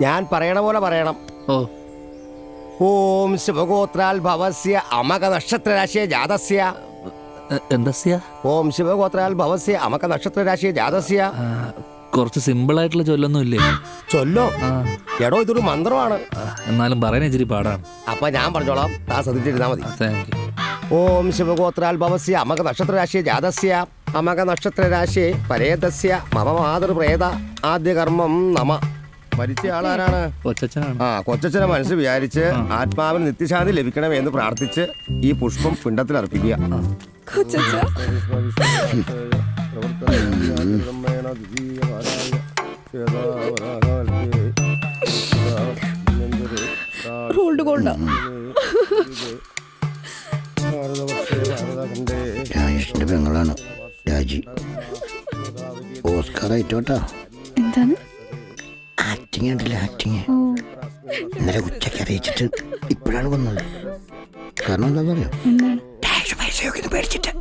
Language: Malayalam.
ഞാൻ പറയണ പോലെ പറയണം. ഓ. ഓം ശിവഗോത്രാൽ ഭവസ്യ അമക നക്ഷത്രരാശിയ ജാതസ്യ. എന്തസ്യ? ഓം ശിവഗോത്രാൽ ഭവസ്യ അമക നക്ഷത്രരാശിയ ജാതസ്യ. കുറച്ച് സിമ്പിൾ ആയിട്ടുള്ള ചൊല്ലൊന്നും ഇല്ലേ? ചൊല്ലോ? എടോ, ഇതൊരു മന്ത്രമാണ്. എന്നാലും പറയാൻ ഇച്ചിരി പാടാണ്. അപ്പൊ ഞാൻ പറഞ്ഞോളാം, താ ശ്രദ്ധിച്ചിരുന്നാ മതി. Thank you. ഓം ശിവഗോത്രാൽ ഭവസ്യ അമക നക്ഷത്രരാശിയ ജാതസ്യ അമക നക്ഷത്രരാശിയെ പരേതസ്യ മമ മാതൃപ്രേത ആദ്യ കർമ്മം നമ. മരിച്ച ആളാരാണ്? കൊച്ചച്ഛനാണ്. കൊച്ചച്ഛനെ മനസ്സ് വിചാരിച്ച് ആത്മാവിന് നിത്യശാന്തി ലഭിക്കണമേ എന്ന് പ്രാർത്ഥിച്ച് ഈ പുഷ്പം പിണ്ടത്തിൽ അർപ്പിക്കുക. രാജേഷിന്റെ പെങ്ങളാണ് രാജി. ഓസ്കാർ ആയിട്ടോട്ടാ. എന്താണ് ആക്ടിങ് ഉണ്ടല്ലോ, ആക്ടിങ്. ഇന്നലെ ഉച്ചയ്ക്ക് അറിയിച്ചിട്ട് ഇപ്പോഴാണ് വന്നത്. കാരണം എന്താ പറയാ, പൈസയൊക്കെ പേടിച്ചിട്ട്.